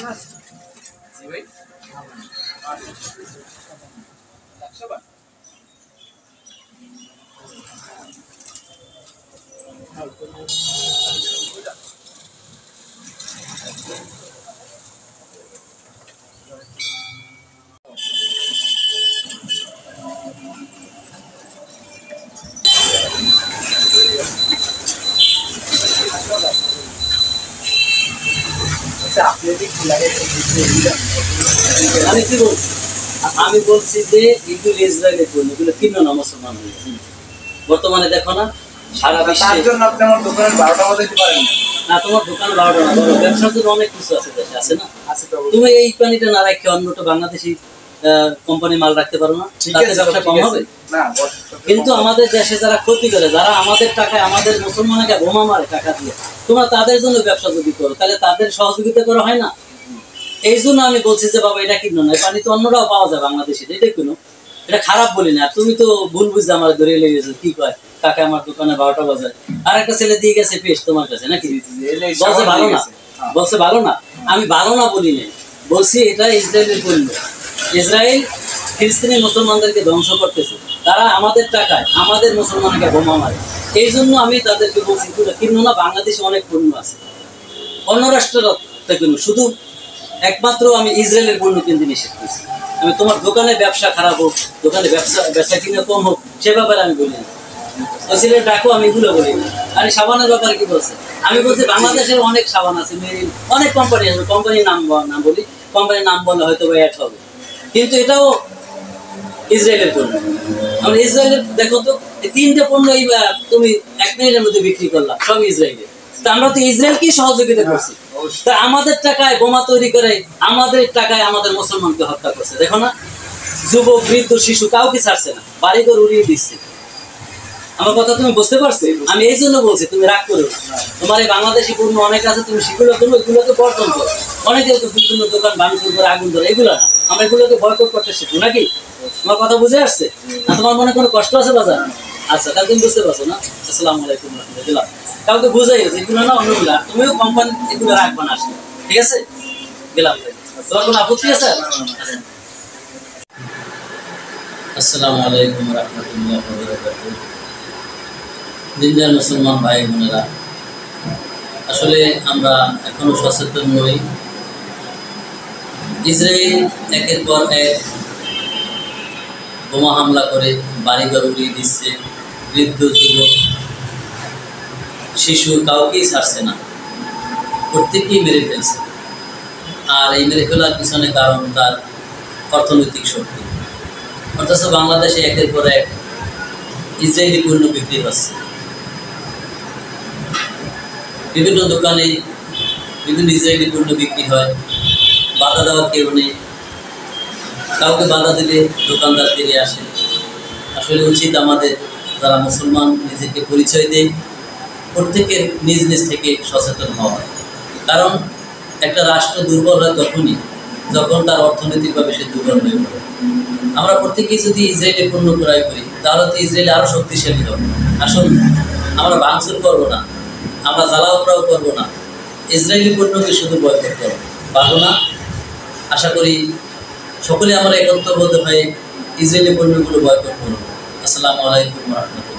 জি ভাই 100 বার আমি বলছি যে এগুলো ইসরায়েলের জন্য এগুলো কিনো না মুসলমান হয়ে বর্তমানে দেখো না সারা বিশ্বে তার জন্য আপনি আমার দোকানে 12টা বাজাইতে পারেন না তোমার দোকান 12টা না বড় ব্যবসার জন্য অনেক কিছু আছে দেশে আছে না তুমি এই পানিটা না রাখে অন্যটা বাংলাদেশি কোম্পানি মাল রাখতে পারো না তাতে ব্যবসা কম হবে না কিন্তু আমাদের দেশে যারা ক্ষতি করে যারা আমাদের টাকায় আমাদের মুসলমানকে বোমা মারে টাকা দিয়ে তোমরা তাদের জন্য ব্যবসা যদি করো তাহলে তাদের সহযোগিতা করা হয় না এই জন্য আমি বলছি যে বাবা এটা কিনো না পানি তো অন্যরাও পাওয়া যায় বাংলাদেশে এটা কিনো এটা খারাপ বলি না তুমি তো ভুল বুঝতে আমার ধরে লেগেছো কি কয় কাকা আমার দোকানে 12টা বাজায় আর একটা ছেলে দিয়ে গেছে পেশ তোমার কাছে নাকি বলছে ভালো না বলছে ভালো না আমি ভালো না বলি না বলছি এটা ইসরায়েলের পণ্য ইসরায়েল ফিলিস্তিনি মুসলমানদেরকে ধ্বংস করতেছে তারা আমাদের টাকায় আমাদের মুসলমানকে বোমা মারে এই জন্য আমি তাদেরকে বলছি কিনো না বাংলাদেশে অনেক পণ্য আছে অন্য রাষ্ট্রের কিনো শুধু একমাত্র আমি ইসরায়েলের পণ্য কিনতে নিষেধ করছি আমি তোমার দোকানে ব্যবসা খারাপ হোক দোকানে ব্যবসা কিনে কম হোক সে ব্যাপারে আমি বলি না ওই ছেলে ডাকো আমি এগুলো বলি না আরে সাবানের ব্যাপারে কি বলছে আমি বলছি বাংলাদেশের অনেক সাবান আছে অনেক কোম্পানি আছে কোম্পানির নাম বলি কোম্পানির নাম বলে হয়তো বা অ্যাড হবে কিন্তু এটাও ইসরায়েলের পণ্য আমরা ইসরায়েলের দেখো তো এই 3টে পণ্য তুমি 1 মিনিটের মধ্যে বিক্রি করলাম সব ইসরায়েলের তা আমরা তো ইসরায়েলকেই সহযোগিতা করছি তা আমাদের টাকায় বোমা তৈরি করে আমাদের টাকায় আমাদের মুসলমানকে হত্যা করছে দেখো না যুবক বৃদ্ধ শিশু কাউকে ছাড়ছে না বাড়িঘর উড়িয়ে দিচ্ছে আমার কথা তুমি বুঝতে পারছো আমি এই জন্য বলছি তুমি রাগ করো না তোমার এই বাংলাদেশি পণ্য অনেক আছে তুমি সেগুলো করো এগুলোকে বর্জন করো অনেকে তো বিভিন্ন দোকান ভাঙচুর করে আগুন ধরে এগুলো না আমরা এগুলোকে বয়কট করতে শিখবো নাকি তোমার কথা বুঝে আসছে না তোমার মনে কোনো কষ্ট আছে বাজার আচ্ছা তাহলে তুমি বুঝতে পারছো না আসসালামু আলাইকুম রাহমাতুল্লাহ কাউকে বুঝাই এগুলো না অন্যগুলো তুমিও কোম্পানি এগুলো রাখবা না আসলে ঠিক আছে গেলাম তোমার কোনো আপত্তি আছে আসসালামু আলাইকুম রাহমাতুল্লাহি ওয়া বারাকাতুহু দিনদার মুসলমান ভাই বোনেরা আসলে আমরা এখনো সচেতন নই ইসরায়েল একের পর এক বোমা হামলা করে বাড়িঘর উড়িয়ে দিচ্ছে বৃদ্ধ যুবক শিশু কাউকেই ছাড়ছে না প্রত্যেককেই মেরে ফেলছে আর এই মেরে ফেলার পিছনে কারণ তার অর্থনৈতিক শক্তি অথচ বাংলাদেশে একের পর এক ইসরায়েলি পণ্য বিক্রি হচ্ছে বিভিন্ন দোকানে বিভিন্ন ইসরায়েলি পণ্য বিক্রি হয় বাধা দেওয়া কেউ নেই কাউকে বাধা দিলে দোকানদার ফিরে আসে আসলে উচিত আমাদের যারা মুসলমান নিজেকে পরিচয় দেয় প্রত্যেকের নিজ নিজ থেকে সচেতন হওয়া কারণ একটা রাষ্ট্র দুর্বল হয় তখনই যখন তার অর্থনৈতিকভাবে সে দুর্বল হয়ে পড়ে আমরা প্রত্যেকেই যদি ইসরায়েলের পণ্য ক্রয় করি তাহলে তো ইসরায়েল আরও শক্তিশালী হবে আসুন আমরা ভাঙচুর করবো না আমরা জ্বালাওপড়াও করবো না ইসরায়েলি পণ্যকে শুধু বয়কট করবো পারবো না আশা করি সকলে আমরা একত্রবদ্ধ হয়ে ইসরায়েলি পণ্যগুলো বয়কট করবো আসসালামু আলাইকুম ওয়া রাহমাতুল্লাহ।